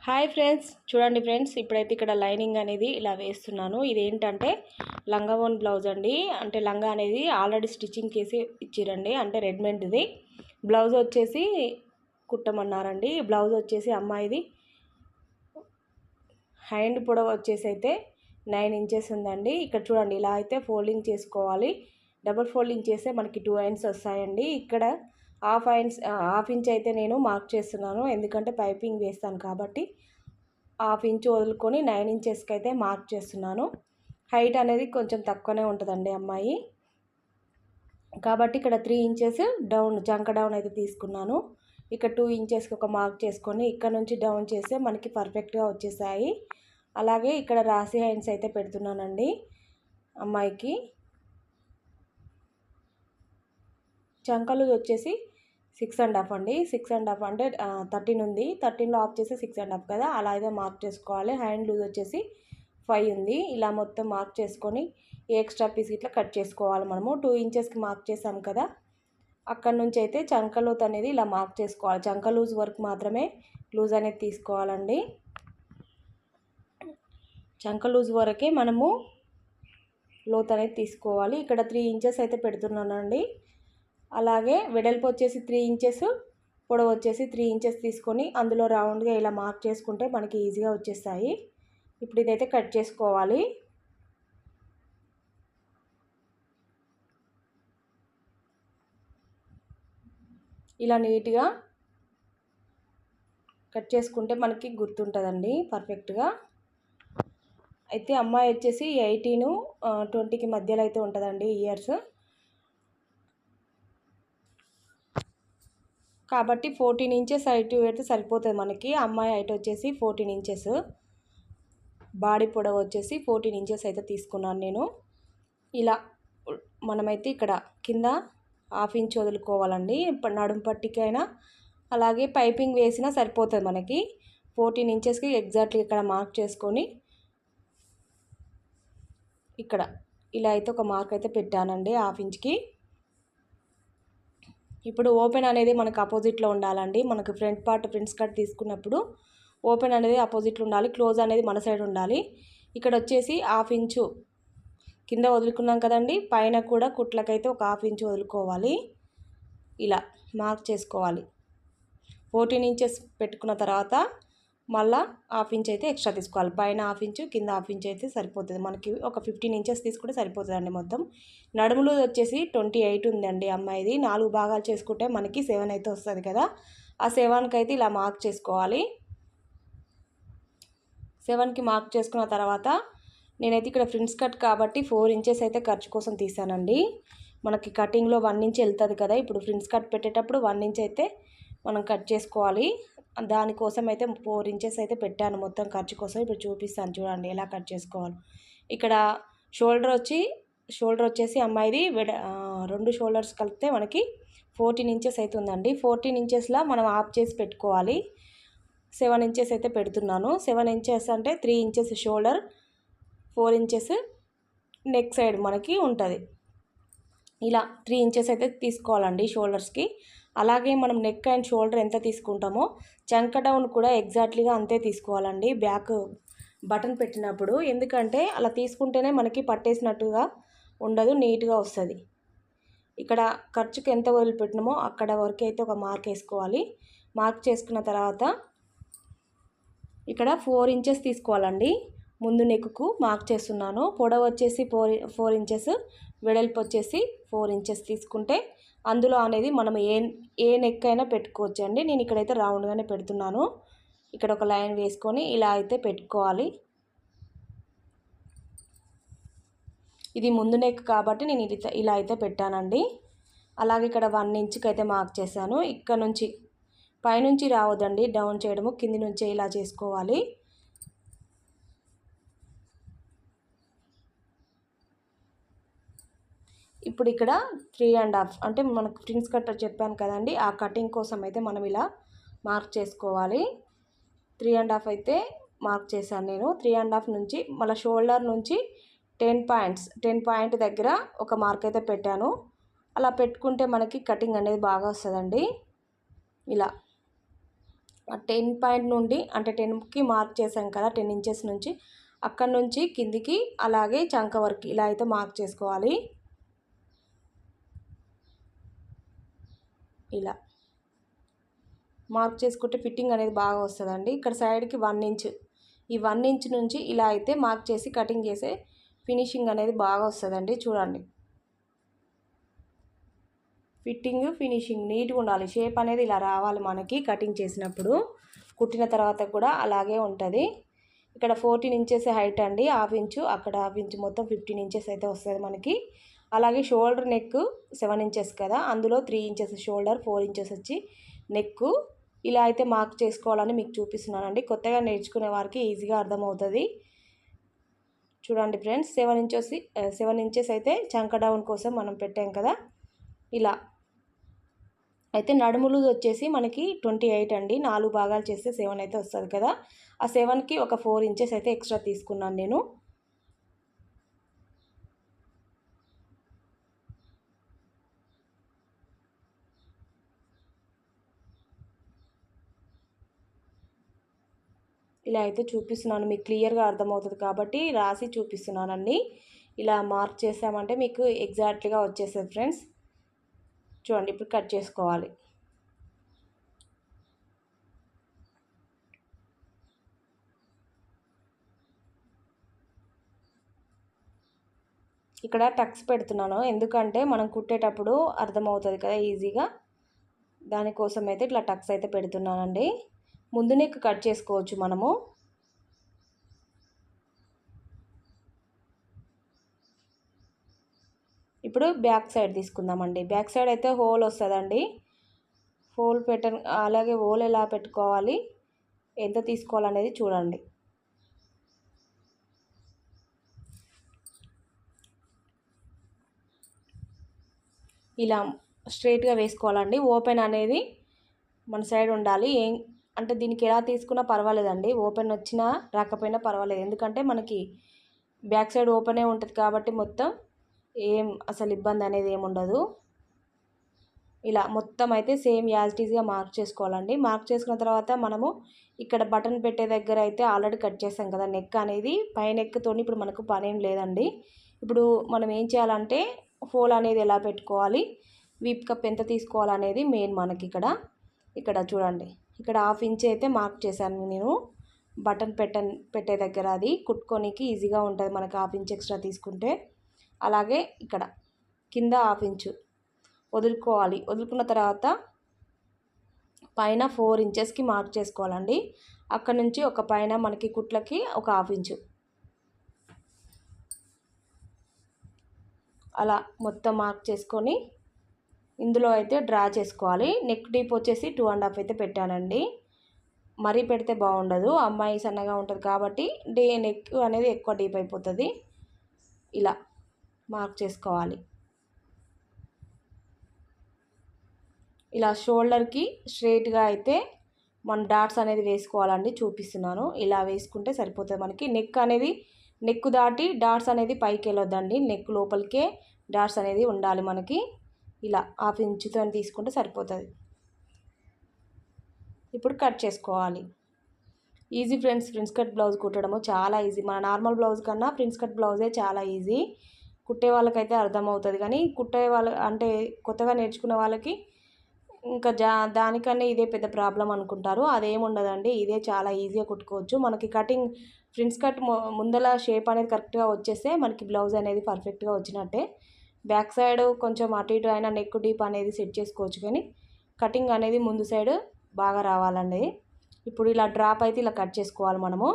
Hi friends, చూడండి friends, ఇప్పుడైతే ఇక్కడ లైనింగ్ అనేది ఇలా వేస్తున్నాను. ఇదేంటంటే లంగా ఓన్ బ్లౌజ్ అండి. అంటే లంగా అనేది ఆల్రెడీ స్టిచ్చింగ్ చేసి ఇచ్చిరండి, అంటే రెడీమేడ్ది. బ్లౌజ్ వచ్చేసి కుట్టమన్నారండి. బ్లౌజ్ వచ్చేసి అమ్మాయిది హ్యాండ్ పొడవు వచ్చేసి అయితే 9 ఇంచెస్ ఉందండి. ఇక్కడ చూడండి, ఇలా అయితే ఫోల్డింగ్ చేసుకోవాలి. డబుల్ ఫోల్డింగ్ చేస్తే మనకి 2 లైన్స్ వస్తాయండి. ఇక్కడ హాఫ్ ఇంచ్ అయితే నేను మార్క్ చేస్తున్నాను, ఎందుకంటే పైపింగ్ వేస్తాను కాబట్టి. హాఫ్ ఇంచ్ వదులుకొని 9 ఇంచెస్కి అయితే మార్క్ చేస్తున్నాను. హైట్ అనేది కొంచెం తక్కువనే ఉంటుందండి అమ్మాయి, కాబట్టి ఇక్కడ 3 ఇంచెస్ డౌన్, జంక డౌన్ అయితే తీసుకున్నాను. ఇక్కడ 2 ఇంచెస్కి ఒక మార్క్ చేసుకొని ఇక్కడ నుంచి డౌన్ చేస్తే మనకి పర్ఫెక్ట్గా వచ్చేసాయి. అలాగే ఇక్కడ రాసి హ్యాండ్స్ అయితే పెడుతున్నానండి అమ్మాయికి. చంకలు వచ్చేసి 6.5 అండి. 6.5 అంటే 13 ఉంది. 13లో ఆఫ్ చేసి 6.5 కదా, అలా అయితే మార్క్ చేసుకోవాలి. హ్యాండ్ లూజ్ వచ్చేసి 5 ఉంది. ఇలా మొత్తం మార్క్ చేసుకొని ఎక్స్ట్రా పీస్ ఇట్లా కట్ చేసుకోవాలి. మనము 2 ఇంచెస్కి మార్క్ చేసాం కదా, అక్కడ నుంచి అయితే చంక లూజ్ అనేది ఇలా మార్క్ చేసుకోవాలి. చంక లూజ్ వరకు మాత్రమే లూజ్ అనేది తీసుకోవాలండి. చంక లూజ్ వరకే మనము లోత్ అనేది తీసుకోవాలి. ఇక్కడ 3 ఇంచెస్ అయితే పెడుతున్నానండి. అలాగే వెడల్పు వచ్చేసి 3 ఇంచెస్, పొడవు వచ్చేసి 3 ఇంచెస్ తీసుకొని అందులో రౌండ్గా ఇలా మార్క్ చేసుకుంటే మనకి ఈజీగా వచ్చేస్తాయి. ఇప్పుడు ఇదైతే కట్ చేసుకోవాలి. ఇలా నీట్గా కట్ చేసుకుంటే మనకి గుర్తుంటుందండి పర్ఫెక్ట్గా. అయితే అమ్మాయి వచ్చేసి 18, 20కి మధ్యలో అయితే ఉంటుందండి ఇయర్స్, కాబట్టి 14 ఇంచెస్ హైట్ అయితే సరిపోతుంది మనకి. అమ్మాయి హైట్ వచ్చేసి 14 ఇంచెస్, బాడీ పొడవు వచ్చేసి 14 ఇంచెస్ అయితే తీసుకున్నాను నేను. ఇలా మనమైతే ఇక్కడ కింద హాఫ్ ఇంచ్ వదులుకోవాలండి. నడుం పట్టికైనా అలాగే పైపింగ్ వేసినా సరిపోతుంది మనకి. 14 ఇంచెస్కి ఎగ్జాక్ట్లీ ఇక్కడ మార్క్ చేసుకొని ఇక్కడ ఇలా అయితే ఒక మార్క్ అయితే పెట్టానండి హాఫ్ ఇంచ్కి. ఇప్పుడు ఓపెన్ అనేది మనకు అపోజిట్లో ఉండాలండి. మనకు ఫ్రంట్ పార్ట్ ప్రిన్స్ కట్ తీసుకున్నప్పుడు ఓపెన్ అనేది అపోజిట్లో ఉండాలి, క్లోజ్ అనేది మన సైడ్ ఉండాలి. ఇక్కడ వచ్చేసి హాఫ్ ఇంచు కింద వదులుకున్నాం కదండి, పైన కూడా కుట్లకైతే ఒక హాఫ్ ఇంచు వదులుకోవాలి. ఇలా మార్క్ చేసుకోవాలి. 14 ఇంచెస్ పెట్టుకున్న తర్వాత మళ్ళీ హాఫ్ ఇంచ్ అయితే ఎక్స్ట్రా తీసుకోవాలి. పైన హాఫ్ ఇంచు, కింద హాఫ్ ఇంచ్ అయితే సరిపోతుంది మనకి. ఒక 15 ఇంచెస్ తీసుకుంటే సరిపోతుందండి మొత్తం. నడుములు వచ్చేసి 28 ఉందండి అమ్మాయిది. 4 భాగాలు చేసుకుంటే మనకి 7 అయితే వస్తుంది కదా, ఆ 7కి అయితే ఇలా మార్క్ చేసుకోవాలి. 7కి మార్క్ చేసుకున్న తర్వాత నేనైతే ఇక్కడ ఫ్రిన్స్ కట్ కాబట్టి 4 ఇంచెస్ అయితే ఖర్చు కోసం తీసానండి. మనకి కటింగ్లో 1 ఇంచ్ వెళ్తుంది కదా, ఇప్పుడు ఫ్రిన్స్ కట్ పెట్టేటప్పుడు 1 ఇంచ్ అయితే మనం కట్ చేసుకోవాలి. దానికోసం అయితే 4 ఇంచెస్ అయితే పెట్టాను మొత్తం ఖర్చు కోసం. ఇప్పుడు చూపిస్తాను చూడండి ఎలా కట్ చేసుకోవాలి. ఇక్కడ షోల్డర్ వచ్చేసి అమ్మాయిది 2 షోల్డర్స్ కలిపితే మనకి 14 ఇంచెస్ అవుతుందండి. 14 ఇంచెస్లో మనం ఆఫ్ చేసి పెట్టుకోవాలి. 7 ఇంచెస్ అయితే పెడుతున్నాను. 7 ఇంచెస్ అంటే 3 inches shoulder, 4 inches neck side మనకి ఉంటుంది. ఇలా 3 ఇంచెస్ అయితే తీసుకోవాలండి షోల్డర్స్కి. అలాగే మనం నెక్ అండ్ షోల్డర్ ఎంత తీసుకుంటామో చంక డౌన్ కూడా ఎగ్జాక్ట్లీగా అంతే తీసుకోవాలండి బ్యాక్ బటన్ పెట్టినప్పుడు. ఎందుకంటే అలా తీసుకుంటేనే మనకి పట్టేసినట్టుగా ఉండదు, నీట్గా వస్తుంది. ఇక్కడ ఖర్చుకి ఎంత వదిలిపెట్టినామో అక్కడ వరకు అయితే ఒక మార్క్ వేసుకోవాలి. మార్క్ చేసుకున్న తర్వాత ఇక్కడ 4 ఇంచెస్ తీసుకోవాలండి. ముందు నెక్కు మార్క్ చేస్తున్నాను. పొడవు వచ్చేసి 4 ఇంచెస్, వెడల్పు వచ్చేసి 4 ఇంచెస్ తీసుకుంటే అందులో అనేది మనం ఏ నెక్ అయినా పెట్టుకోవచ్చు అండి. నేను ఇక్కడైతే రౌండ్గానే పెడుతున్నాను. ఇక్కడ ఒక లైన్ వేసుకొని ఇలా అయితే పెట్టుకోవాలి. ఇది ముందు నెక్ కాబట్టి నేను ఇలా అయితే పెట్టానండి. అలాగే ఇక్కడ 1 ఇంచ్కి అయితే మార్క్ చేశాను. ఇక్కడ నుంచి పైనుంచి రావద్దండి డౌన్ చేయడము, కింది నుంచే ఇలా చేసుకోవాలి. ఇప్పుడు ఇక్కడ 3.5 అంటే మనకు ఫ్రిన్స్ కట్ చెప్పాను కదండి, ఆ కటింగ్ కోసం అయితే మనం ఇలా మార్క్ చేసుకోవాలి. 3.5 అయితే మార్క్ చేశాను నేను. 3.5 నుంచి మళ్ళీ షోల్డర్ నుంచి 10 పాయింట్ దగ్గర ఒక మార్క్ అయితే పెట్టాను. అలా పెట్టుకుంటే మనకి కటింగ్ అనేది బాగా వస్తుందండి. ఇలా 10 పాయింట్ నుండి అంటే 10కి మార్క్ చేసాం కదా, 10 ఇంచెస్ నుంచి అక్కడ నుంచి కిందికి అలాగే చంక వరకు ఇలా అయితే మార్క్ చేసుకోవాలి. ఇలా మార్క్ చేసుకుంటే ఫిట్టింగ్ అనేది బాగా వస్తుందండి. ఇక్కడ సైడ్కి 1 ఇంచ్, ఈ 1 ఇంచ్ నుంచి ఇలా అయితే మార్క్ చేసి కటింగ్ చేసే ఫినిషింగ్ అనేది బాగా వస్తుందండి. చూడండి, ఫినిషింగ్ నీట్గా ఉండాలి. షేప్ అనేది ఇలా రావాలి మనకి కటింగ్ చేసినప్పుడు. కుట్టిన తర్వాత కూడా అలాగే ఉంటుంది. ఇక్కడ 14 ఇంచెస్ హైట్ అండి, హాఫ్ ఇంచు, అక్కడ హాఫ్ ఇంచు, మొత్తం 15 ఇంచెస్ అయితే వస్తుంది మనకి. అలాగే షోల్డర్ నెక్ 7 ఇంచెస్ కదా, అందులో 3 ఇంచెస్ షోల్డర్, 4 ఇంచెస్ వచ్చి నెక్. ఇలా అయితే మార్క్ చేసుకోవాలని మీకు చూపిస్తున్నానండి. కొత్తగా నేర్చుకునే వారికి ఈజీగా అర్థమవుతుంది. చూడండి ఫ్రెండ్స్, 7 ఇంచెస్ అయితే చంక డౌన్ కోసం మనం పెట్టాం కదా. ఇలా అయితే నడుములు వచ్చేసి మనకి 28 అండి, 4 భాగాలు చేస్తే 7 అయితే వస్తుంది కదా. ఆ 7కి ఒక 4 ఇంచెస్ అయితే ఎక్స్ట్రా తీసుకున్నాను నేను. ఇలా అయితే చూపిస్తున్నాను, మీకు క్లియర్గా అర్థమవుతుంది కాబట్టి రాసి చూపిస్తున్నానండి. ఇలా మార్క్ చేసామంటే మీకు ఎగ్జాక్ట్గా వచ్చేస్తుంది ఫ్రెండ్స్. చూడండి, ఇప్పుడు కట్ చేసుకోవాలి. ఇక్కడ టక్స్ పెడుతున్నాను, ఎందుకంటే మనం కుట్టేటప్పుడు అర్థమవుతుంది కదా ఈజీగా, దానికోసం అయితే ఇట్లా టక్స్ అయితే పెడుతున్నానండి. ముందు నెక్ కట్ చేసుకోవచ్చు మనము. ఇప్పుడు బ్యాక్ సైడ్ తీసుకుందామండి. బ్యాక్ సైడ్ అయితే హోల్ వస్తుందండి. హోల్ అలాగే హోల్ ఎలా పెట్టుకోవాలి, ఎంత తీసుకోవాలనేది చూడండి. ఇలా స్ట్రైట్గా వేసుకోవాలండి. ఓపెన్ అనేది మన సైడ్ ఉండాలి. అంటే దీనికి ఎలా తీసుకున్నా పర్వాలేదండి, ఓపెన్ వచ్చినా రాకపోయినా పర్వాలేదు, ఎందుకంటే మనకి బ్యాక్ సైడ్ ఓపెనే ఉంటుంది కాబట్టి మొత్తం అసలు ఇబ్బంది అనేది ఏముండదు. ఇలా మొత్తం అయితే సేమ్ యాజ్ ఇట్ ఈస్గా మార్క్ చేసుకోవాలండి. మార్క్ చేసుకున్న తర్వాత మనము ఇక్కడ బటన్ పెట్టే దగ్గర అయితే ఆల్రెడీ కట్ చేసాం కదా నెక్ అనేది, పై నెక్తో ఇప్పుడు మనకు పనేం లేదండి. ఇప్పుడు మనం ఏం చేయాలంటే హోల్ అనేది ఎలా పెట్టుకోవాలి, వీప్ కప్ ఎంత తీసుకోవాలనేది మెయిన్ మనకి ఇక్కడ చూడండి. ఇక్కడ హాఫ్ ఇంచ్ అయితే మార్క్ చేశాను నేను, బటన్ పెట్టే దగ్గర. అది కుట్టుకోనికి ఈజీగా ఉంటుంది మనకి హాఫ్ ఇంచ్ ఎక్స్ట్రా తీసుకుంటే. అలాగే ఇక్కడ కింద హాఫ్ ఇంచు వదులుకోవాలి. వదులుకున్న తర్వాత పైన 4 ఇంచెస్కి మార్క్ చేసుకోవాలండి. అక్కడ నుంచి ఒక పైన మనకి కుట్లకి ఒక హాఫ్ ఇంచు అలా మొత్తం మార్క్ చేసుకొని ఇందులో అయితే డ్రా చేసుకోవాలి. నెక్ డీప్ వచ్చేసి 2.5 అయితే పెట్టానండి. మరీ పెడితే బాగుండదు, అమ్మాయి సన్నగా ఉంటుంది కాబట్టి నెక్ అనేది ఎక్కువ డీప్ అయిపోతుంది. ఇలా మార్క్ చేసుకోవాలి. ఇలా షోల్డర్కి స్ట్రైట్గా అయితే మనం డాట్స్ అనేది వేసుకోవాలండి, చూపిస్తున్నాను. ఇలా వేసుకుంటే సరిపోతుంది మనకి. నెక్ దాటి డాట్స్ అనేది పైకి వెళ్ళొద్దండి, నెక్ లోపలికే డాట్స్ అనేది ఉండాలి మనకి. ఇలా హాఫ్ ఇంచుతో తీసుకుంటే సరిపోతుంది. ఇప్పుడు కట్ చేసుకోవాలి. Easy friends, prince cut blouse కుట్టడము చాలా ఈజీ. మన నార్మల్ బ్లౌజ్ కన్నా ప్రిన్స్ కట్ బ్లౌజే చాలా ఈజీ. కుట్టే వాళ్ళకైతే అర్థమవుతుంది, కానీ కుట్టే అంటే కొత్తగా నేర్చుకునే వాళ్ళకి ఇంకా దానికన్నా ఇదే పెద్ద ప్రాబ్లం అనుకుంటారు. అదేముండదండి, ఇదే చాలా ఈజీగా కుట్టుకోవచ్చు. మనకి కటింగ్ ఫ్రిన్స్ కట్ ముందల షేప్ అనేది కరెక్ట్గా వచ్చేస్తే మనకి బ్లౌజ్ అనేది పర్ఫెక్ట్గా వచ్చినట్టే. బ్యాక్ సైడ్ కొంచెం అటు ఇటు అయినా నెక్ డీప్ అనేది సెట్ చేసుకోవచ్చు, కానీ కటింగ్ అనేది ముందు సైడ్ బాగా రావాలండి. ఇప్పుడు ఇలా డ్రాప్ అయితే ఇలా కట్ చేసుకోవాలి మనము.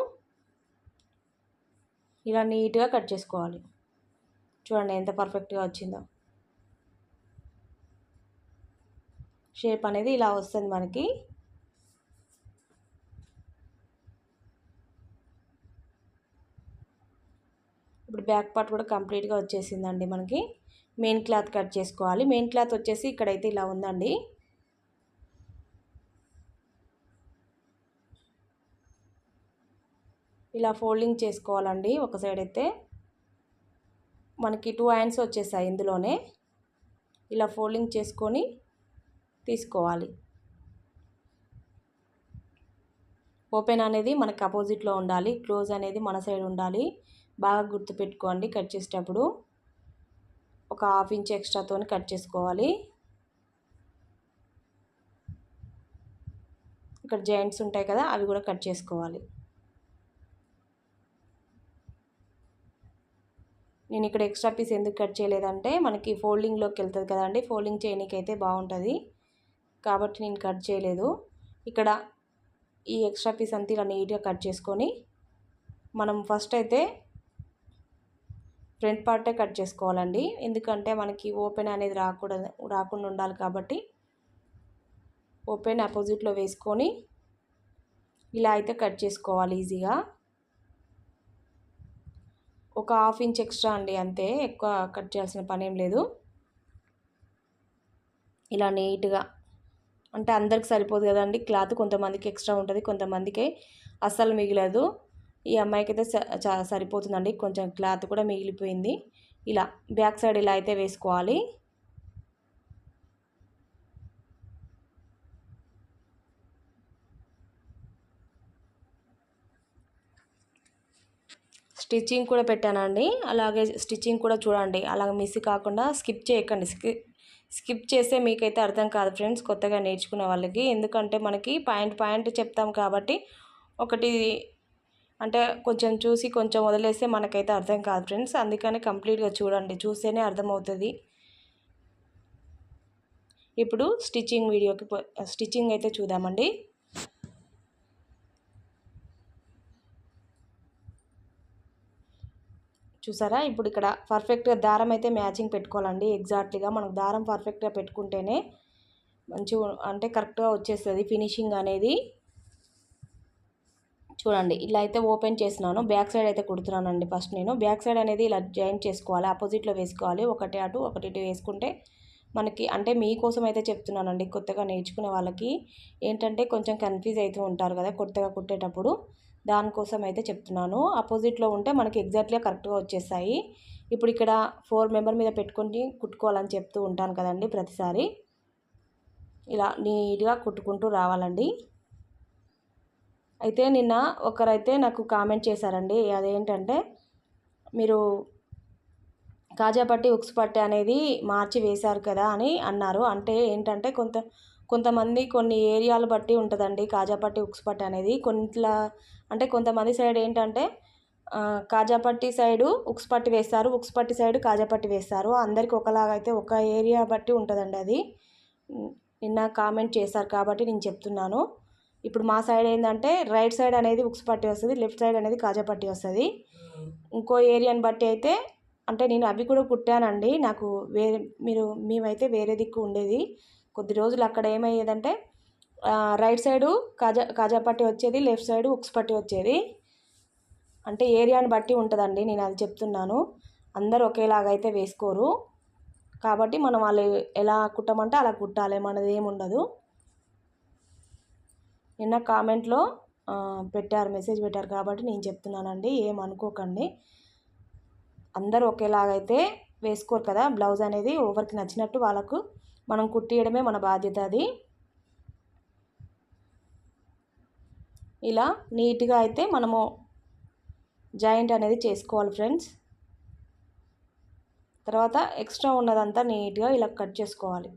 ఇలా నీట్గా కట్ చేసుకోవాలి. చూడండి ఎంత పర్ఫెక్ట్గా వచ్చిందో. షేప్ అనేది ఇలా వస్తుంది మనకి. ఇప్పుడు బ్యాక్ పార్ట్ కూడా కంప్లీట్గా వచ్చేసిందండి మనకి. మెయిన్ క్లాత్ కట్ చేసుకోవాలి. మెయిన్ క్లాత్ వచ్చేసి ఇక్కడైతే ఇలా ఉందండి. ఇలా ఫోల్డింగ్ చేసుకోవాలండి. ఒక సైడ్ అయితే మనకి 2 హ్యాండ్స్ వచ్చేసాయి ఇందులోనే. ఇలా ఫోల్డింగ్ చేసుకొని తీసుకోవాలి. ఓపెన్ అనేది మనకి అపోజిట్లో ఉండాలి, క్లోజ్ అనేది మన సైడ్ ఉండాలి. బాగా గుర్తుపెట్టుకోండి. కట్ చేసేటప్పుడు ఒక 1/2 ఇంచ్ ఎక్స్ట్రాతో కట్ చేసుకోవాలి. ఇక్కడ జాయింట్స్ ఉంటాయి కదా, అవి కూడా కట్ చేసుకోవాలి. నేను ఇక్కడ ఎక్స్ట్రా పీస్ ఎందుకు కట్ చేయలేదంటే మనకి ఫోల్డింగ్లోకి వెళ్తుంది కదండి, ఫోల్డింగ్ చేయడానికి అయితే బాగుంటుంది కాబట్టి నేను కట్ చేయలేదు. ఇక్కడ ఈ ఎక్స్ట్రా పీస్ అంతా ఇలా నీట్గా కట్ చేసుకొని మనం ఫస్ట్ అయితే ఫ్రంట్ పార్టే కట్ చేసుకోవాలండి. ఎందుకంటే మనకి ఓపెన్ అనేది రాకుండా ఉండాలి కాబట్టి ఓపెన్ అపోజిట్లో వేసుకొని ఇలా అయితే కట్ చేసుకోవాలి ఈజీగా. ఒక 1/2 ఇంచ్ ఎక్స్ట్రా అండి, అంతే, ఎక్కువ కట్ చేయాల్సిన పని ఏం లేదు. ఇలా నీట్గా, అంటే అందరికి సరిపోదు కదండి క్లాత్, కొంతమందికి ఎక్స్ట్రా ఉంటుంది, కొంతమందికి అస్సలు మిగలదు. ఈ అమ్మాయికి అయితే సరిపోతుందండి, కొంచెం క్లాత్ కూడా మిగిలిపోయింది. ఇలా బ్యాక్ సైడ్ ఇలా అయితే వేసుకోవాలి. స్టిచ్చింగ్ కూడా పెట్టానండి, అలాగే స్టిచ్చింగ్ కూడా చూడండి, అలాగ మిస్ కాకుండా స్కిప్ చేయకండి. స్కిప్ చేస్తే మీకైతే అర్థం కాదు ఫ్రెండ్స్, కొత్తగా నేర్చుకునే వాళ్ళకి. ఎందుకంటే మనకి పాయింట్ చెప్తాం కాబట్టి ఒకటి అంటే కొంచెం చూసి కొంచెం వదిలేస్తే మనకైతే అర్థం కాదు ఫ్రెండ్స్. అందుకని కంప్లీట్గా చూడండి, చూస్తేనే అర్థమవుతుంది. ఇప్పుడు స్టిచ్చింగ్ అయితే చూద్దామండి. చూసారా, ఇప్పుడు ఇక్కడ పర్ఫెక్ట్గా దారం అయితే మ్యాచింగ్ పెట్టుకోవాలండి. ఎగ్జాక్ట్లీగా మనకు దారం పర్ఫెక్ట్గా పెట్టుకుంటేనే మంచిగా, అంటే కరెక్ట్గా వచ్చేస్తుంది ఫినిషింగ్ అనేది. చూడండి, ఇలా అయితే ఓపెన్ చేసినాను, బ్యాక్ సైడ్ అయితే కుడుతున్నానండి. ఫస్ట్ నేను బ్యాక్ సైడ్ అనేది ఇలా జాయిన్ చేసుకోవాలి, ఆపోజిట్లో వేసుకోవాలి. ఒకటి అటు ఒకటి ఇటు వేసుకుంటే మనకి, అంటే మీకోసం అయితే చెప్తున్నానండి, కొత్తగా నేర్చుకునే వాళ్ళకి ఏంటంటే కొంచెం కన్ఫ్యూజ్ అవుతూ ఉంటారు కదా కొత్తగా కుట్టేటప్పుడు, దానికోసం అయితే చెప్తున్నాను. ఆపోజిట్లో ఉంటే మనకి ఎగ్జాక్ట్గా కరెక్ట్గా వచ్చేస్తాయి. ఇప్పుడు ఇక్కడ 4 మెంబర్ మీద పెట్టుకొని కుట్టుకోవాలని చెప్తూ ఉంటాను కదండి ప్రతిసారి. ఇలా నీట్గా కుట్టుకుంటూ రావాలండి. అయితే నిన్న ఒకరైతే నాకు కామెంట్ చేశారండి, అదేంటంటే మీరు కాజాపట్టి ఉక్స్ పట్టి అనేది మార్చి వేశారు కదా అని అన్నారు. అంటే ఏంటంటే కొంతమంది కొన్ని ఏరియాలు బట్టి ఉంటుందండి కాజాపట్టి ఉక్స్ పట్టి అనేది. అంటే కొంతమంది సైడ్ ఏంటంటే కాజాపట్టి సైడు ఉక్స్ పట్టి వేస్తారు, ఉక్స్ పట్టి సైడు కాజాపట్టి వేస్తారు. అందరికి ఒకలాగా అయితే ఒక ఏరియా బట్టి ఉంటుందండి అది. నిన్న కామెంట్ చేశారు కాబట్టి నేను చెప్తున్నాను. ఇప్పుడు మా సైడ్ ఏంటంటే రైట్ సైడ్ అనేది ఉక్స్ పట్టి వస్తుంది, లెఫ్ట్ సైడ్ అనేది కాజాపట్టి వస్తుంది. ఇంకో ఏరియాని బట్టి అయితే, అంటే నేను అవి కూడా కుట్టానండి. నాకు మేమైతే వేరే దిక్కు ఉండేది కొద్ది రోజులు. అక్కడ ఏమయ్యేదంటే రైట్ సైడు కాజాపట్టి వచ్చేది, లెఫ్ట్ సైడు ఉక్స్ పట్టి వచ్చేది. అంటే ఏరియాని బట్టి ఉంటుందండి, నేను అది చెప్తున్నాను. అందరూ ఒకేలాగా అయితే వేసుకోరు కాబట్టి మనం వాళ్ళు ఎలా కుట్టమంటే అలా కుట్టాలి, మనది ఏముండదు. నిన్న కామెంట్లో మెసేజ్ పెట్టారు కాబట్టి నేను చెప్తున్నానండి, ఏమనుకోకండి. అందరూ ఒకేలాగైతే వేసుకోరు కదా బ్లౌజ్ అనేది, ఎవరికి నచ్చినట్టు వాళ్ళకు మనం కుట్టియడమే మన బాధ్యత అది. ఇలా నీట్గా అయితే మనము జాయింట్ అనేది చేసుకోవాలి ఫ్రెండ్స్. తర్వాత ఎక్స్ట్రా ఉన్నదంతా నీట్గా ఇలా కట్ చేసుకోవాలి.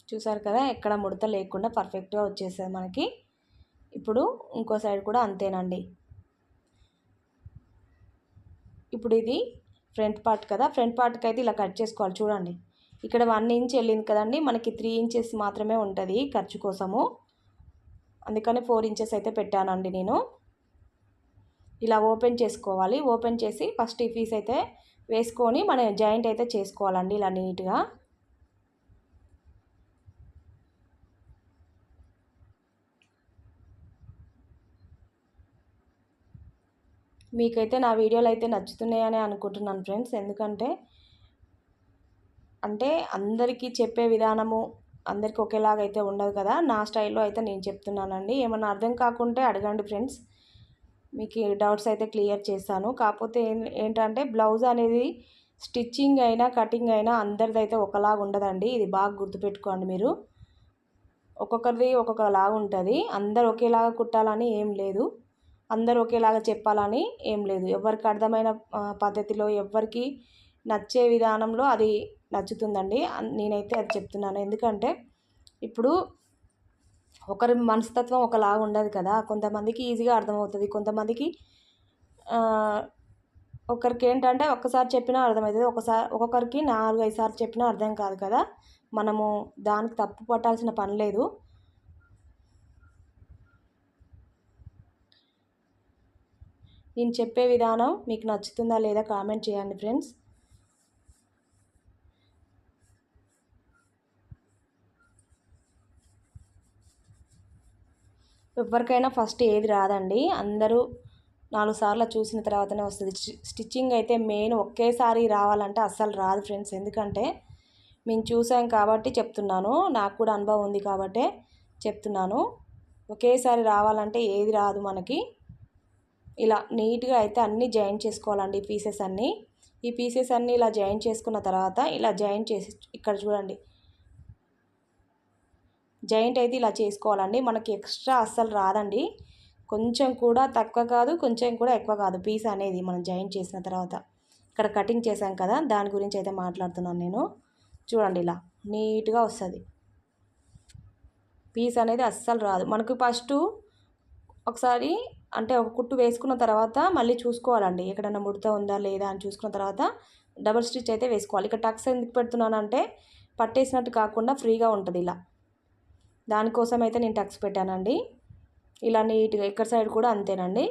చూసారు కదా, ఎక్కడ ముడత లేకుండా పర్ఫెక్ట్గా వచ్చేస్తుంది మనకి. ఇప్పుడు ఇంకో సైడ్ కూడా అంతేనండి. ఇప్పుడు ఇది ఫ్రంట్ పార్ట్ కదా, ఫ్రంట్ పార్ట్కి అయితే ఇలా కట్ చేసుకోవాలి. చూడండి, ఇక్కడ 1 ఇంచ్ వెళ్ళింది కదండి, మనకి 3 ఇంచెస్ మాత్రమే ఉంటుంది ఖర్చు కోసము, అందుకని 4 ఇంచెస్ అయితే పెట్టానండి నేను. ఇలా ఓపెన్ చేసుకోవాలి. ఓపెన్ చేసి ఫస్ట్ ఈ పీస్ అయితే వేసుకొని మనం జాయింట్ అయితే చేసుకోవాలండి ఇలా నీట్గా. మీకైతే నా వీడియోలు అయితే నచ్చుతున్నాయని అనుకుంటున్నాను ఫ్రెండ్స్. ఎందుకంటే అందరికీ చెప్పే విధానము అందరికీ ఒకేలాగా అయితే ఉండదు కదా, నా స్టైల్లో అయితే నేను చెప్తున్నానండి. ఏమన్నా అర్థం కాకుంటే అడగండి ఫ్రెండ్స్, మీకు డౌట్స్ అయితే క్లియర్ చేస్తాను. కాకపోతే ఏంటంటే బ్లౌజ్ అనేది స్టిచ్చింగ్ అయినా కటింగ్ అయినా అందరిదైతే ఒకలాగా ఉండదండి, ఇది బాగా గుర్తుపెట్టుకోండి మీరు. ఒక్కొక్కరిది ఒక్కొక్కలాగా ఉంటుంది. అందరు ఒకేలాగా కుట్టాలని ఏం లేదు, అందరూ ఒకేలాగా చెప్పాలని ఏం లేదు. ఎవరికి అర్థమైన పద్ధతిలో, ఎవరికి నచ్చే విధానంలో అది నచ్చుతుందండి. నేనైతే అది చెప్తున్నాను. ఎందుకంటే ఇప్పుడు ఒకరి మనస్తత్వం ఒకలాగా ఉండదు కదా, కొంతమందికి ఈజీగా అర్థమవుతుంది, కొంతమందికి ఒకరికి ఏంటంటే ఒక్కసారి చెప్పినా అర్థమవుతుంది, ఒక్కొక్కరికి 4-5 సార్లు చెప్పినా అర్థం కాదు కదా. మనము దానికి తప్పు పట్టాల్సిన పని లేదు. నేను చెప్పే విధానం మీకు నచ్చుతుందా లేదా కామెంట్ చేయండి ఫ్రెండ్స్. ఎవరికైనా ఫస్ట్ ఏది రాదండి, అందరూ 4 సార్లు చూసిన తర్వాతనే వస్తుంది. స్టిచ్చింగ్ అయితే మెయిన్ ఒకేసారి రావాలంటే అస్సలు రాదు ఫ్రెండ్స్. ఎందుకంటే మేము చూసాం కాబట్టి చెప్తున్నాను, నాకు కూడా అనుభవం ఉంది కాబట్టే చెప్తున్నాను. ఒకేసారి రావాలంటే ఏది రాదు మనకి. ఇలా నీట్గా అయితే అన్నీ జాయిన్ చేసుకోవాలండి ఈ పీసెస్ అన్నీ ఇలా జాయిన్ చేసుకున్న తర్వాత ఇలా జాయిన్ చేసి ఇక్కడ చూడండి, జాయింట్ అయితే ఇలా చేసుకోవాలండి. మనకి ఎక్స్ట్రా అస్సలు రాదండి, కొంచెం కూడా తక్కువ కాదు, కొంచెం కూడా ఎక్కువ కాదు పీస్ అనేది మనం జాయిన్ చేసిన తర్వాత. ఇక్కడ కటింగ్ చేసాం కదా, దాని గురించి అయితే మాట్లాడుతున్నాను నేను. చూడండి ఇలా నీట్గా వస్తుంది, పీస్ అనేది అస్సలు రాదు మనకు. ఫస్ట్ ఒకసారి అంటే ఒక కుట్టు వేసుకున్న తర్వాత మళ్ళీ చూసుకోవాలండి, ఎక్కడైనా ముడత ఉందా లేదా అని చూసుకున్న తర్వాత డబుల్ స్టిచ్ అయితే వేసుకోవాలి. ఇక్కడ టక్స్ ఎందుకు పెడుతున్నానంటే పట్టేసినట్టు కాకుండా ఫ్రీగా ఉంటుంది ఇలా, దానికోసం అయితే నేను టక్స్ పెట్టానండి. ఇలా నీట్గా ఇక్కడ సైడ్ కూడా అంతేనండి.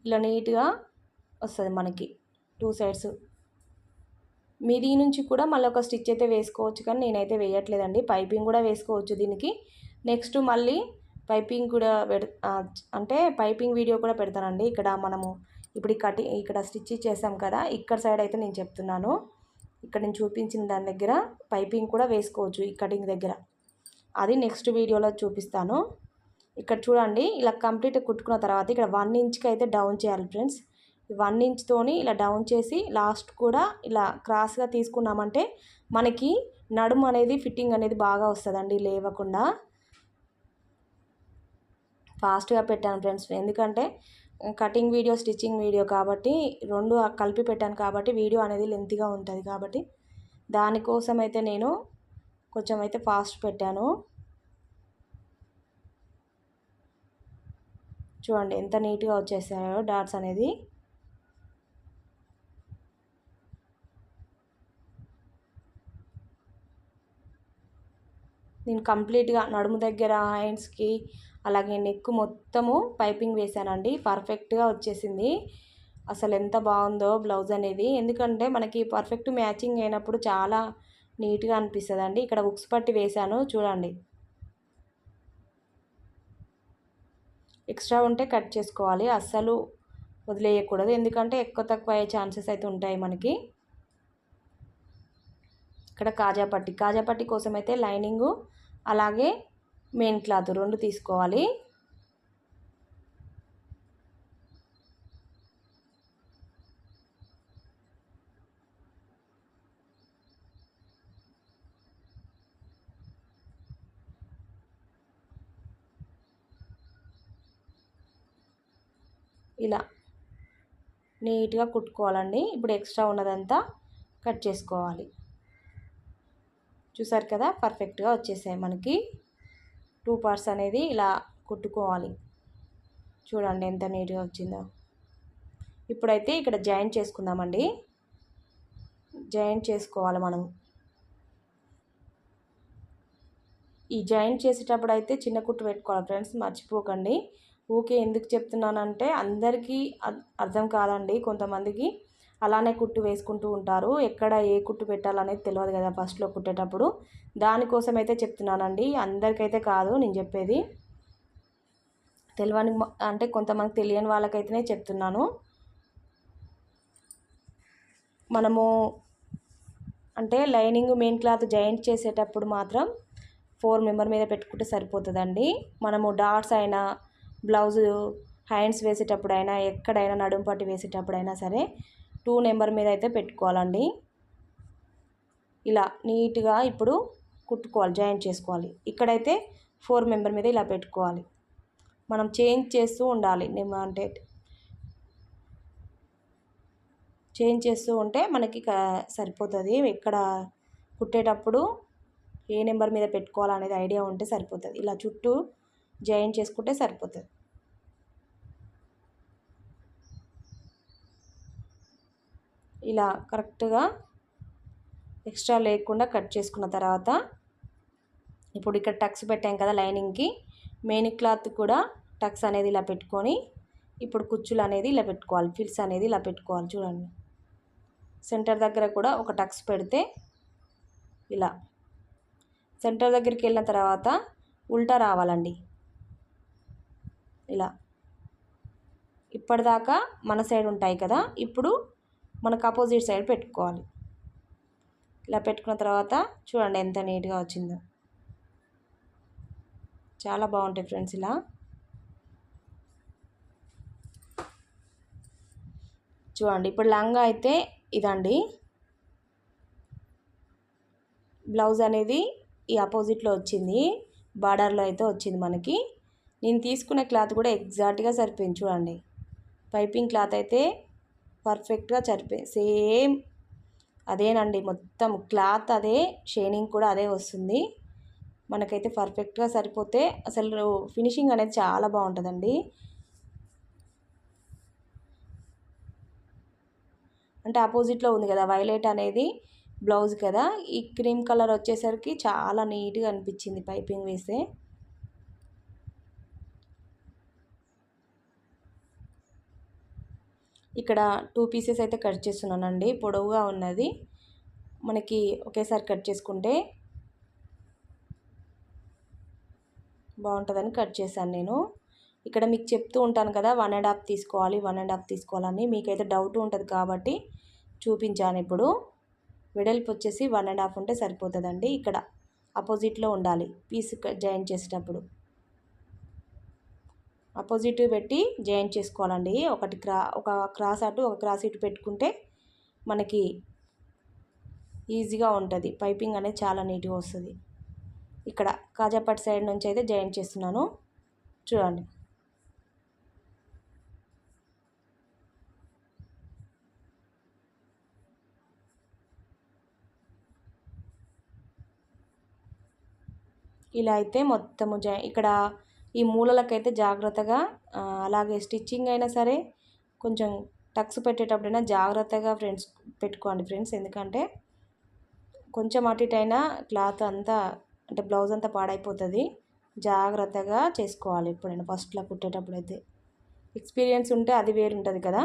ఇలా నీట్గా వస్తుంది మనకి 2 సైడ్స్. మీది నుంచి కూడా మళ్ళీ ఒక స్టిచ్ అయితే వేసుకోవచ్చు, కానీ నేనైతే వేయట్లేదండి. పైపింగ్ కూడా వేసుకోవచ్చు దీనికి. నెక్స్ట్ మళ్ళీ పైపింగ్ కూడా అంటే పైపింగ్ వీడియో కూడా పెడతానండి. ఇక్కడ మనము ఇప్పుడు ఇక్కడ స్టిచ్ చేసాం కదా, ఇక్కడ సైడ్ అయితే నేను చెప్తున్నాను. ఇక్కడ నేను చూపించిన దాని దగ్గర పైపింగ్ కూడా వేసుకోవచ్చు ఈ కటింగ్ దగ్గర, అది నెక్స్ట్ వీడియోలో చూపిస్తాను. ఇక్కడ చూడండి, ఇలా కంప్లీట్గా కుట్టుకున్న తర్వాత ఇక్కడ 1 ఇంచ్కి అయితే డౌన్ చేయాలి ఫ్రెండ్స్. 1 ఇంచ్తోని ఇలా డౌన్ చేసి లాస్ట్ కూడా ఇలా క్రాస్గా తీసుకున్నామంటే మనకి నడుము అనేది ఫిట్టింగ్ అనేది బాగా వస్తుందండి, లేవకుండా. ఫాస్ట్గా పెట్టాను ఫ్రెండ్స్, ఎందుకంటే కటింగ్ వీడియో స్టిచ్చింగ్ వీడియో కాబట్టి 2 కలిపి పెట్టాను కాబట్టి వీడియో అనేది లెంతీగా ఉంటుంది కాబట్టి దానికోసం అయితే నేను కొంచెం అయితే ఫాస్ట్ పెట్టాను. చూడండి ఎంత నీట్గా వచ్చేసాయో డాట్స్ అనేది. నేను కంప్లీట్గా నడుము దగ్గర, హ్యాండ్స్కి, అలాగే నెక్ మొత్తము పైపింగ్ వేసానండి. పర్ఫెక్ట్గా వచ్చేసింది. అసలు ఎంత బాగుందో బ్లౌజ్ అనేది, ఎందుకంటే మనకి పర్ఫెక్ట్ మ్యాచింగ్ అయినప్పుడు చాలా నీట్గా అనిపిస్తుంది అండి. ఇక్కడ ఉక్స్ పట్టి వేసాను చూడండి, ఎక్స్ట్రా ఉంటే కట్ చేసుకోవాలి, అస్సలు వదిలేయకూడదు, ఎందుకంటే ఎక్కువ తక్కువ అయ్యే ఛాన్సెస్ అయితే ఉంటాయి మనకి. ఇక్కడ కాజాపట్టి కోసం అయితే లైనింగు అలాగే మెయిన్ క్లాత్ 2 తీసుకోవాలి. ఇలా నీట్గా కుట్టుకోవాలండి. ఇప్పుడు ఎక్స్ట్రా ఉన్నదంతా కట్ చేసుకోవాలి. చూసారు కదా, పర్ఫెక్ట్గా వచ్చేసాయి మనకి. 2 పార్ట్స్ అనేది ఇలా కుట్టుకోవాలి. చూడండి ఎంత నీట్గా వచ్చిందో. ఇప్పుడైతే ఇక్కడ జాయిన్ చేసుకుందామండి, జాయిన్ చేసుకోవాలి మనం. ఈ జాయిన్ చేసేటప్పుడు అయితే చిన్న కుట్టు పెట్టుకోవాలి ఫ్రెండ్స్, మర్చిపోకండి. ఊకే ఎందుకు చెప్తున్నానంటే అందరికీ అర్థం కాదండి కొంతమందికి. అలానే కుట్టు వేసుకుంటూ ఉంటారు. ఎక్కడ ఏ కుట్టు పెట్టాలనేది తెలియదు కదా ఫస్ట్లో కుట్టేటప్పుడు. దానికోసం అయితే చెప్తున్నానండి, అందరికైతే కాదు నేను చెప్పేది. తెలియని అంటే కొంతమంది తెలియని వాళ్ళకైతేనే చెప్తున్నాను. మనము అంటే లైనింగ్ మెయిన్ క్లాత్ జాయింట్ చేసేటప్పుడు మాత్రం 4 మెంబర్ మీద పెట్టుకుంటే సరిపోతుందండి. మనము డాట్స్ అయినా బ్లౌజు హ్యాండ్స్ వేసేటప్పుడైనా ఎక్కడైనా నడుము పట్టి వేసేటప్పుడైనా సరే 2 నెంబర్ మీద అయితే పెట్టుకోవాలండి. ఇలా నీట్గా ఇప్పుడు కుట్టుకోవాలి, జాయింట్ చేసుకోవాలి. ఇక్కడైతే 4 మెంబర్ మీద ఇలా పెట్టుకోవాలి. మనం చేంజ్ చేస్తూ ఉండాలి. అంటే చేంజ్ చేస్తూ ఉంటే మనకి సరిపోతుంది. ఎక్కడ కుట్టేటప్పుడు ఏ నెంబర్ మీద పెట్టుకోవాలనేది ఐడియా ఉంటే సరిపోతుంది. ఇలా చుట్టూ జాయిన్ చేసుకుంటే సరిపోతుంది. ఇలా కరెక్ట్గా ఎక్స్ట్రా లేకుండా కట్ చేసుకున్న తర్వాత ఇప్పుడు ఇక్కడ టక్స్ పెట్టాం కదా లైనింగ్కి, మెయిన్ క్లాత్ కూడా టక్స్ అనేది ఇలా పెట్టుకొని ఇప్పుడు కుచ్చులు అనేది ఇలా పెట్టుకోవాలి, ఫిల్స్ అనేది ఇలా పెట్టుకోవాలి. చూడండి, సెంటర్ దగ్గర కూడా ఒక టక్స్ పెడితే ఇలా సెంటర్ దగ్గరికి వెళ్ళిన తర్వాత ఉల్టా రావాలండి. ఇలా ఇప్పటిదాకా మన సైడ్ ఉంటాయి కదా, ఇప్పుడు మనకు అపోజిట్ సైడ్ పెట్టుకోవాలి. ఇలా పెట్టుకున్న తర్వాత చూడండి ఎంత నీట్గా వచ్చిందో, చాలా బాగుంటాయి ఫ్రెండ్స్. ఇలా చూడండి, ఇప్పుడు లంగా అయితే ఇదండి. బ్లౌజ్ అనేది ఈ అపోజిట్లో వచ్చింది, బార్డర్లో అయితే వచ్చింది మనకి. నేను తీసుకునే క్లాత్ కూడా ఎగ్జాక్ట్గా సరిపోయింది. చూడండి, పైపింగ్ క్లాత్ అయితే పర్ఫెక్ట్గా సరిపోయింది. సేమ్ అదేనండి, మొత్తం క్లాత్ అదే, షైనింగ్ కూడా అదే వస్తుంది. మనకైతే పర్ఫెక్ట్గా సరిపోతే అసలు ఫినిషింగ్ అనేది చాలా బాగుంటుందండి. అంటే ఆపోజిట్లో ఉంది కదా వైలెట్ అనేది బ్లౌజ్ కదా, ఈ క్రీమ్ కలర్ వచ్చేసరికి చాలా నీట్గా అనిపించింది పైపింగ్ వేస్తే. ఇక్కడ 2 పీసెస్ అయితే కట్ చేస్తున్నానండి, పొడవుగా ఉన్నది. మనకి ఒకేసారి కట్ చేసుకుంటే బాగుంటుందని కట్ చేశాను నేను. ఇక్కడ మీకు చెప్తూ ఉంటాను కదా 1.5 తీసుకోవాలి, 1.5 తీసుకోవాలని. మీకైతే డౌట్ ఉంటుంది కాబట్టి చూపించాను. ఇప్పుడు వెడల్పు వచ్చేసి 1.5 ఉంటే సరిపోతుందండి. ఇక్కడ అపోజిట్లో ఉండాలి పీస్ జాయిన్ చేసేటప్పుడు. అపోజిట్ పెట్టి జాయిన్ చేసుకోవాలండి. ఒక క్రాస్ అటు ఒక క్రాస్ ఇటు పెట్టుకుంటే మనకి ఈజీగా ఉంటుంది, పైపింగ్ అనేది చాలా నీట్గా వస్తుంది. ఇక్కడ కాజాపట్టి సైడ్ నుంచి అయితే జాయిన్ చేస్తున్నాను. చూడండి, ఇలా అయితే మొత్తము ఇక్కడ ఈ మూలలకైతే జాగ్రత్తగా, అలాగే స్టిచ్చింగ్ అయినా సరే కొంచెం టక్స్ పెట్టేటప్పుడైనా జాగ్రత్తగా ఫ్రెండ్స్ పెట్టుకోండి ఫ్రెండ్స్. ఎందుకంటే కొంచెం అటు ఇటు అయినా క్లాత్ అంతా అంటే బ్లౌజ్ అంతా పాడైపోతుంది. జాగ్రత్తగా చేసుకోవాలి ఎప్పుడైనా ఫస్ట్లో కుట్టేటప్పుడు అయితే. ఎక్స్పీరియన్స్ ఉంటే అది వేరు ఉంటుంది కదా,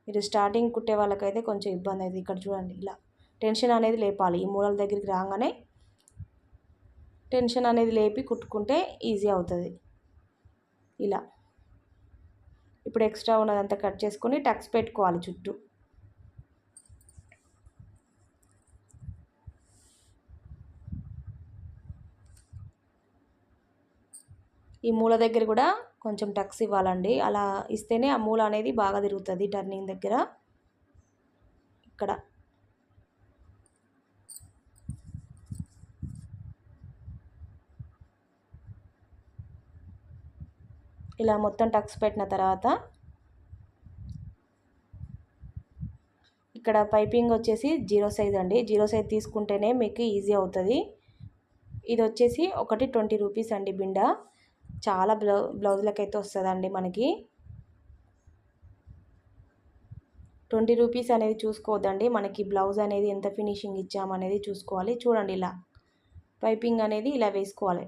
మీరు స్టార్టింగ్ కుట్టే వాళ్ళకైతే కొంచెం ఇబ్బంది అవుతుంది. ఇక్కడ చూడండి, ఇలా టెన్షన్ అనేది లేపాలి. ఈ మూలల దగ్గరికి రాగానే టెన్షన్ అనేది లేపి కుట్టుకుంటే ఈజీ అవుతుంది. ఇలా ఇప్పుడు ఎక్స్ట్రా ఉన్నదంతా కట్ చేసుకొని టక్స్ పెట్టుకోవాలి చుట్టూ. ఈ మూల దగ్గర కూడా కొంచెం టక్స్ ఇవ్వాలండి, అలా ఇస్తేనే ఆ మూల అనేది బాగా తిరుగుతుంది టర్నింగ్ దగ్గర. ఇక్కడ ఇలా మొత్తం టక్స్ పెట్టిన తర్వాత ఇక్కడ పైపింగ్ వచ్చేసి 0 సైజ్ అండి. 0 సైజ్ తీసుకుంటేనే మీకు ఈజీ అవుతుంది. ఇది వచ్చేసి ఒకటి 20 రూపీస్ అండి బిండా. చాలా బ్లౌజులకు అయితే వస్తుందండి మనకి. 20 రూపీస్ అనేది చూసుకోవద్దండి, మనకి బ్లౌజ్ అనేది ఎంత ఫినిషింగ్ ఇచ్చామనేది చూసుకోవాలి. చూడండి, ఇలా పైపింగ్ అనేది ఇలా వేసుకోవాలి.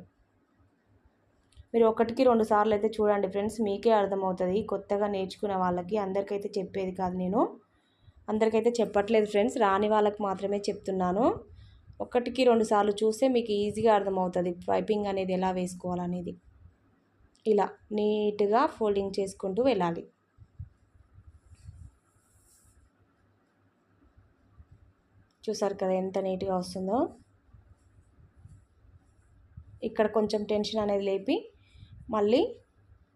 మీరు 1కి 2 సార్లు అయితే చూడండి ఫ్రెండ్స్, మీకే అర్థమవుతుంది. కొత్తగా నేర్చుకునే వాళ్ళకి, అందరికైతే చెప్పేది కాదు నేను. అందరికైతే చెప్పట్లేదు ఫ్రెండ్స్, రాని వాళ్ళకి మాత్రమే చెప్తున్నాను. ఒకటికి 2 సార్లు చూస్తే మీకు ఈజీగా అర్థమవుతుంది పైపింగ్ అనేది ఎలా వేసుకోవాలనేది. ఇలా నీట్గా ఫోల్డింగ్ చేసుకుంటూ వెళ్ళాలి. చూసారు కదా ఎంత నీట్గా వస్తుందో. ఇక్కడ కొంచెం టెన్షన్ అనేది లేపి మళ్ళీ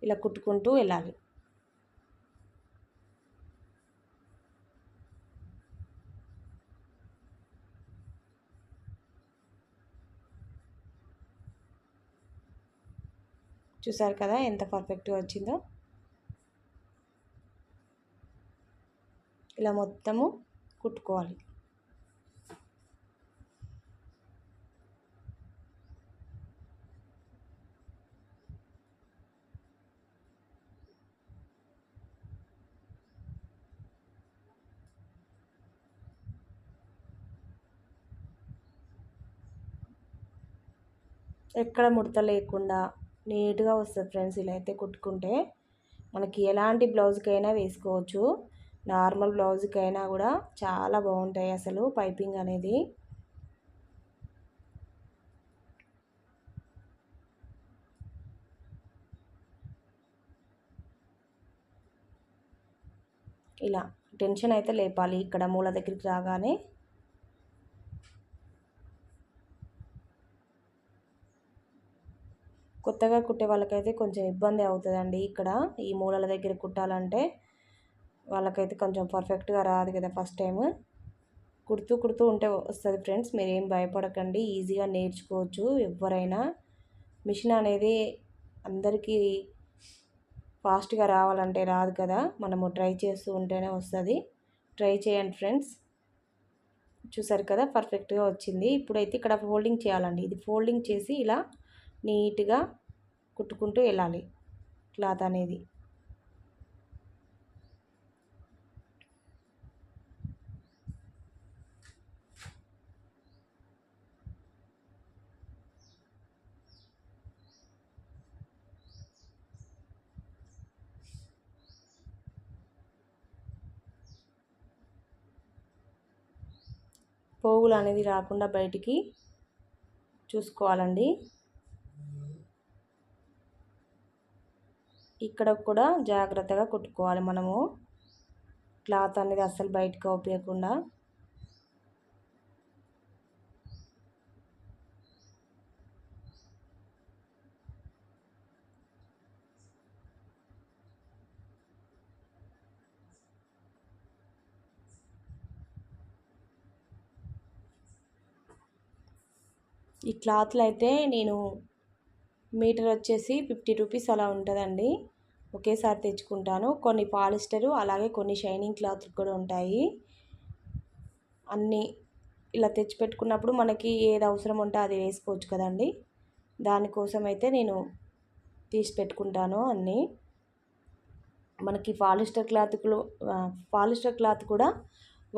ఇలా కుట్టుకుంటూ వెళ్ళాలి. చూసారు కదా ఎంత పర్ఫెక్ట్గా వచ్చిందో. ఇలా మొత్తము కుట్టుకోవాలి. ఎక్కడ ముడత లేకుండా నీట్గా వస్తుంది ఫ్రెండ్స్. ఇలా అయితే కుట్టుకుంటే మనకి ఎలాంటి బ్లౌజ్కైనా వేసుకోవచ్చు. నార్మల్ బ్లౌజ్కైనా కూడా చాలా బాగుంటాయి అసలు పైపింగ్ అనేది. ఇలా టెన్షన్ అయితే లేపాలి ఇక్కడ మూల దగ్గరికి రాగానే. కొత్తగా కుట్టే వాళ్ళకైతే కొంచెం ఇబ్బంది అవుతుందండి. ఇక్కడ ఈ మూలల దగ్గర కుట్టాలంటే వాళ్ళకైతే కొంచెం పర్ఫెక్ట్గా రాదు కదా ఫస్ట్ టైం. కుడుతూ ఉంటే వస్తుంది ఫ్రెండ్స్, మీరేం భయపడకండి, ఈజీగా నేర్చుకోవచ్చు ఎవరైనా. మిషన్ అనేది అందరికీ ఫాస్ట్గా రావాలంటే రాదు కదా, మనము ట్రై చేస్తూ ఉంటేనే వస్తుంది. ట్రై చేయండి ఫ్రెండ్స్. చూసారు కదా పర్ఫెక్ట్గా వచ్చింది. ఇప్పుడైతే ఇక్కడ ఫోల్డింగ్ చేయాలండి. ఇది ఫోల్డింగ్ చేసి ఇలా నీట్గా కుట్టుకుంటూ వెళ్ళాలి క్లాత్ అనేది. పోగులు అనేది రాకుండా బయటికి చూసుకోవాలండి. ఇక్కడ కూడా జాగ్రత్తగా కుట్టుకోవాలి మనము, క్లాత్ అనేది అస్సలు బయటకు అవుపేయకుండా. ఈ క్లాత్లు అయితే నేను మీటర్ వచ్చేసి 50 రూపీస్ అలా ఉంటుందండి. ఒకేసారి తెచ్చుకుంటాను. కొన్ని పాలిస్టరు అలాగే కొన్ని షైనింగ్ క్లాత్లు కూడా ఉంటాయి. అన్నీ ఇలా తెచ్చిపెట్టుకున్నప్పుడు మనకి ఏది అవసరం ఉంటే అది వేసుకోవచ్చు కదండి. దానికోసం అయితే నేను తీసి పెట్టుకుంటాను అన్నీ. మనకి పాలిస్టర్ క్లాత్ కూడా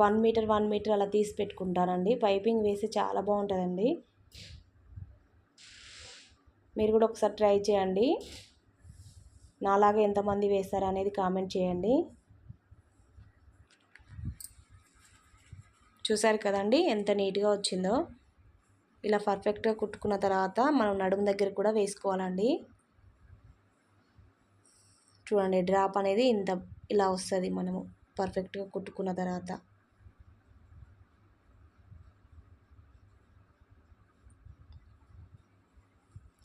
1 మీటర్ అలా తీసి పెట్టుకుంటానండి. పైపింగ్ వేసి చాలా బాగుంటుందండి. మీరు కూడా ఒకసారి ట్రై చేయండి. నాలాగా ఎంతమంది వేస్తారు అనేది కామెంట్ చేయండి. చూసారు కదండి ఎంత నీట్గా వచ్చిందో. ఇలా పర్ఫెక్ట్గా కుట్టుకున్న తర్వాత మనం నడుము దగ్గర కూడా వేసుకోవాలండి. చూడండి డ్రాప్ అనేది ఇలా వస్తుంది మనము పర్ఫెక్ట్గా కుట్టుకున్న తర్వాత.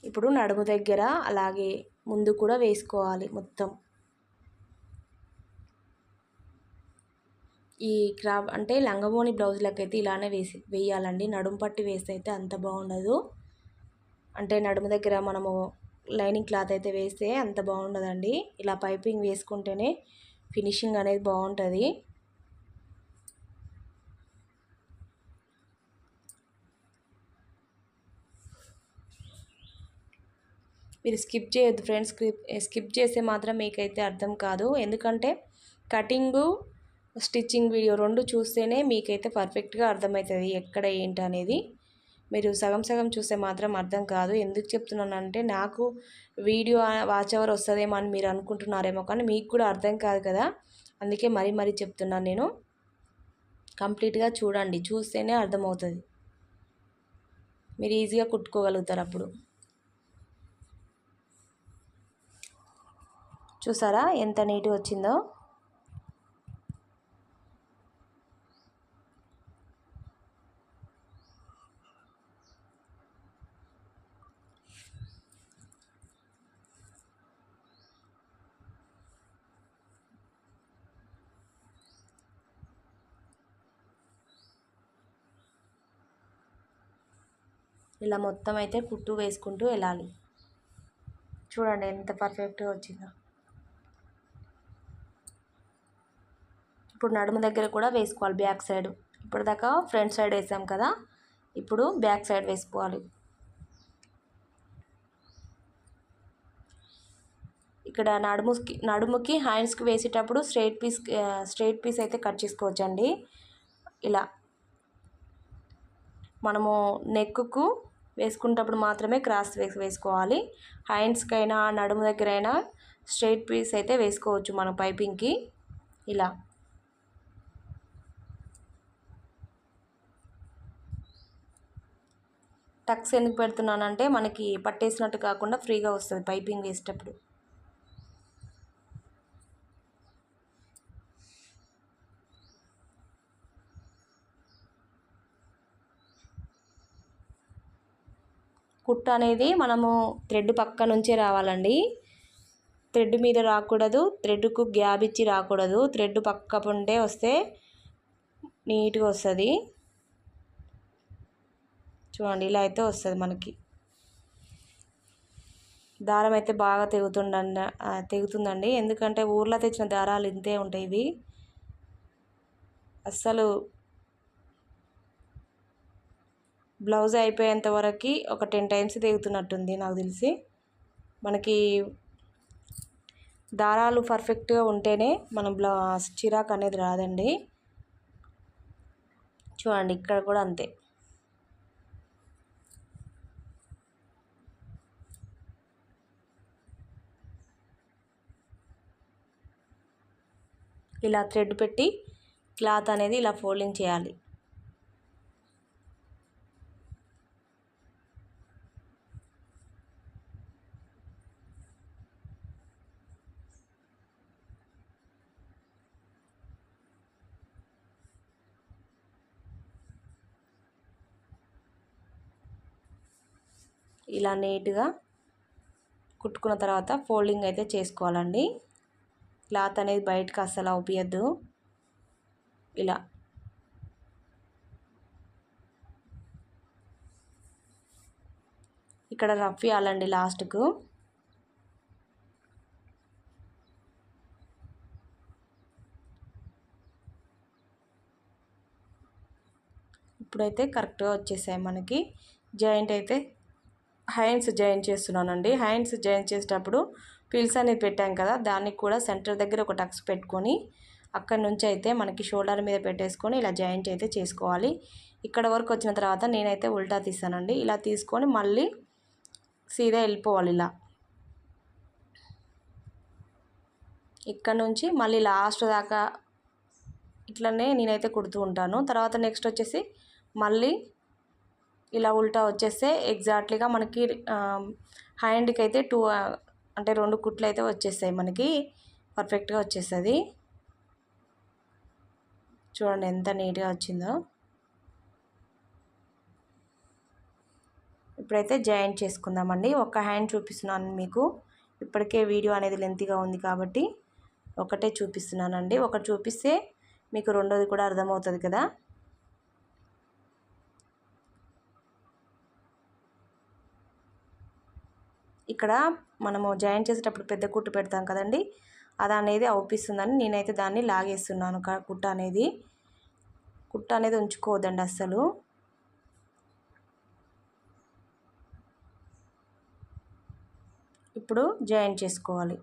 ఇప్పుడు నడుము దగ్గర అలాగే ముందు కూడా వేసుకోవాలి మొత్తం. ఈ క్రాప్ అంటే లంగమోని బ్లౌజులకైతే ఇలానే వేయాలండి. నడుము పట్టి వేస్తే అయితే అంత బాగుండదు. అంటే నడుము దగ్గర మనము లైనింగ్ క్లాత్ అయితే వేస్తే అంత బాగుండదండి. ఇలా పైపింగ్ వేసుకుంటేనే ఫినిషింగ్ అనేది బాగుంటుంది. మీరు స్కిప్ చేయొద్దు ఫ్రెండ్స్. స్కిప్ చేస్తే మాత్రం మీకైతే అర్థం కాదు. ఎందుకంటే కటింగు స్టిచ్చింగ్ వీడియో 2 చూస్తేనే మీకైతే పర్ఫెక్ట్గా అర్థమవుతుంది ఎక్కడ ఏంటి అనేది. మీరు సగం చూస్తే మాత్రం అర్థం కాదు. ఎందుకు చెప్తున్నానంటే నాకు వీడియో వాచ్ అవర్ వస్తుందేమో అని మీరు అనుకుంటున్నారేమో, కానీ మీకు కూడా అర్థం కాదు కదా, అందుకే మరీ చెప్తున్నాను నేను. కంప్లీట్గా చూడండి, చూస్తేనే అర్థమవుతుంది, మీరు ఈజీగా కుట్టుకోగలుగుతారు. అప్పుడు చూసారా ఎంత నీట్గా వచ్చిందో. ఇలా మొత్తం అయితే కుట్టు వేసుకుంటూ వెళ్ళాలి. చూడండి ఎంత పర్ఫెక్ట్గా వచ్చిందో. ఇప్పుడు నడుము దగ్గర కూడా వేసుకోవాలి బ్యాక్ సైడ్. ఇప్పటిదాకా ఫ్రంట్ సైడ్ వేసాం కదా, ఇప్పుడు బ్యాక్ సైడ్ వేసుకోవాలి. ఇక్కడ నడుముకి హ్యాండ్స్కి వేసేటప్పుడు స్ట్రైట్ పీస్ అయితే కట్ చేసుకోవచ్చండి. ఇలా మనము నెక్కు వేసుకునేటప్పుడు మాత్రమే క్రాస్ వేసుకోవాలి. హ్యాండ్స్కైనా నడుము దగ్గర అయినా స్ట్రైట్ పీస్ అయితే వేసుకోవచ్చు మనం పైపింగ్కి. ఇలా టక్స్ ఎందుకు పెడుతున్నానంటే మనకి పట్టేసినట్టు కాకుండా ఫ్రీగా వస్తుంది పైపింగ్ వేసేటప్పుడు. కుట్టు అనేది మనము థ్రెడ్ పక్క నుంచే రావాలండి. థ్రెడ్ మీద రాకూడదు, థ్రెడ్కు గ్యాప్ ఇచ్చి రాకూడదు. థ్రెడ్ పక్క ఉంటే వస్తే నీట్గా వస్తుంది. చూడండి ఇలా అయితే వస్తుంది మనకి. దారం అయితే బాగా తెగుతుందండి, ఎందుకంటే ఊర్లో తెచ్చిన దారాలు ఇంతే ఉంటాయి. ఇవి అస్సలు బ్లౌజ్ అయిపోయేంత వరకు ఒక 10 టైమ్స్ తెగుతున్నట్టుంది నాకు తెలిసి. మనకి దారాలు పర్ఫెక్ట్గా ఉంటేనే మనం చిరాకు అనేది రాదండి. చూడండి ఇక్కడ కూడా అంతే. ఇలా థ్రెడ్ పెట్టి క్లాత్ అనేది ఇలా ఫోల్డింగ్ చేయాలి. ఇలా నీట్గా కుట్టుకున్న తర్వాత ఫోల్డింగ్ అయితే చేసుకోవాలండి. క్లాత్ అనేది బయటకు అస్సలు అవుపియద్దు. ఇలా ఇక్కడ రఫ్ చేయాలండి లాస్ట్కు. ఇప్పుడైతే కరెక్ట్గా వచ్చేసాయి మనకి. జాయింట్ అయితే హ్యాండ్స్ జాయిన్ చేస్తున్నానండి. హ్యాండ్స్ జాయిన్ చేసేటప్పుడు పిల్స్ అనేది పెట్టాం కదా, దానికి కూడా సెంటర్ దగ్గర ఒక టక్స్ పెట్టుకొని అక్కడి నుంచి అయితే మనకి షోల్డర్ మీద పెట్టేసుకొని ఇలా జాయింట్ అయితే చేసుకోవాలి. ఇక్కడ వరకు వచ్చిన తర్వాత నేనైతే ఉల్టా తీసానండి. ఇలా తీసుకొని మళ్ళీ సీదా వెళ్ళిపోవాలి. ఇలా ఇక్కడ నుంచి మళ్ళీ లాస్ట్ దాకా ఇట్లనే నేనైతే కుడుతూ ఉంటాను. తర్వాత నెక్స్ట్ వచ్చేసి మళ్ళీ ఇలా ఉల్టా వచ్చేస్తే ఎగ్జాక్ట్లీగా మనకి హ్యాండ్కి అయితే 2 కుట్లు అయితే వచ్చేస్తాయి మనకి, పర్ఫెక్ట్గా వచ్చేస్తుంది. చూడండి ఎంత నీట్గా వచ్చిందో. ఇప్పుడైతే జాయింట్ చేసుకుందామండి. ఒక హ్యాండ్ చూపిస్తున్నాను మీకు. ఇప్పటికే వీడియో అనేది లెంతీగా ఉంది కాబట్టి ఒకటే చూపిస్తున్నానండి. ఒకటి చూపిస్తే మీకు రెండోది కూడా అర్థమవుతుంది కదా. ఇక్కడ మనము జాయిన్ చేసేటప్పుడు పెద్ద కుట్టు పెడతాం కదండి, అది అనేది అవుపిస్తుందని నేనైతే దాన్ని లాగేస్తున్నాను. కుట్టు అనేది ఉంచుకోవద్దండి అస్సలు. ఇప్పుడు జాయిన్ చేసుకోవాలి.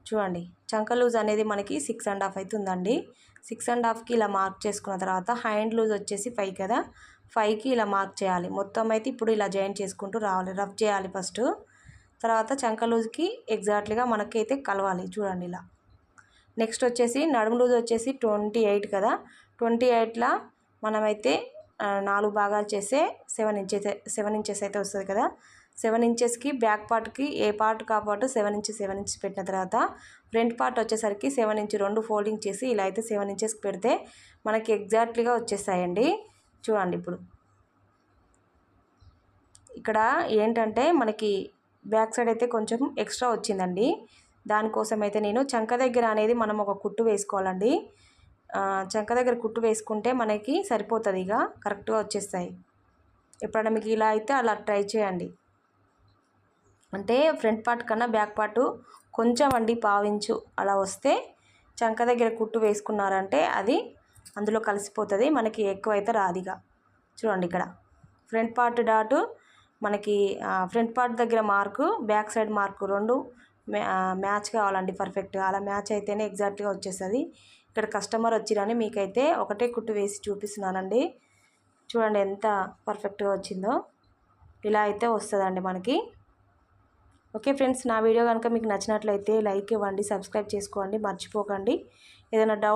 చూడండి చంక లూజ్ అనేది మనకి 6.5 అవుతుందండి. 6.5కి ఇలా మార్క్ చేసుకున్న తర్వాత హ్యాండ్ లూజ్ వచ్చేసి 5 కదా, 5కి ఇలా మార్క్ చేయాలి. మొత్తం అయితే ఇప్పుడు ఇలా జాయిన్ చేసుకుంటూ రావాలి. రఫ్ చేయాలి ఫస్ట్, తర్వాత చంక లూజ్కి ఎగ్జాక్ట్లీగా మనకైతే కలవాలి. చూడండి ఇలా. నెక్స్ట్ వచ్చేసి నడుము లూజ్ వచ్చేసి 28 కదా, 28లా మనమైతే 4 భాగాలు చేస్తే 7 ఇంచెస్ అయితే వస్తుంది కదా. 7 ఇంచెస్కి బ్యాక్ పార్ట్కి ఏ పార్ట్ కా పార్ట్ 7 ఇంచెస్ పెట్టిన తర్వాత ఫ్రంట్ పార్ట్ వచ్చేసరికి 7 ఇంచ్ 2 ఫోల్డింగ్ చేసి ఇలా అయితే 7 ఇంచెస్కి పెడితే మనకి ఎగ్జాక్ట్లీగా వచ్చేస్తాయండి. చూడండి ఇప్పుడు ఇక్కడ ఏంటంటే మనకి బ్యాక్ సైడ్ అయితే కొంచెం ఎక్స్ట్రా వచ్చిందండి. దానికోసం అయితే నేను చంక దగ్గర అనేది మనం ఒక కుట్టు వేసుకోవాలండి. చంక దగ్గర కుట్టు వేసుకుంటే మనకి సరిపోతుంది, ఇక కరెక్ట్గా వచ్చేస్తాయి. ఎప్పుడైనా మీకు ఇలా అయితే అలా ట్రై చేయండి. అంటే ఫ్రంట్ పార్ట్ కన్నా బ్యాక్ పార్ట్ కొంచెం అండి పావించు అలా వస్తే చంక దగ్గర కుట్టు వేసుకున్నారంటే అది అందులో కలిసిపోతుంది, మనకి ఎక్కువ అయితే రాదిగా. చూడండి ఇక్కడ ఫ్రంట్ పార్ట్ డాటు మనకి ఫ్రంట్ పార్ట్ దగ్గర mark back side mark 2 match కావాలండి పర్ఫెక్ట్గా. అలా మ్యాచ్ అయితేనే ఎగ్జాక్ట్గా వచ్చేస్తుంది. ఇక్కడ కస్టమర్ వచ్చిరని మీకైతే ఒకటే కుట్టు వేసి చూపిస్తున్నానండి. చూడండి ఎంత పర్ఫెక్ట్గా వచ్చిందో. ఇలా అయితే వస్తుందండి మనకి. ఓకే ఫ్రెండ్స్, నా వీడియో కనుక మీకు నచ్చినట్లయితే లైక్ ఇవ్వండి, సబ్స్క్రైబ్ చేసుకోండి, మర్చిపోకండి. ఏదైనా డౌట్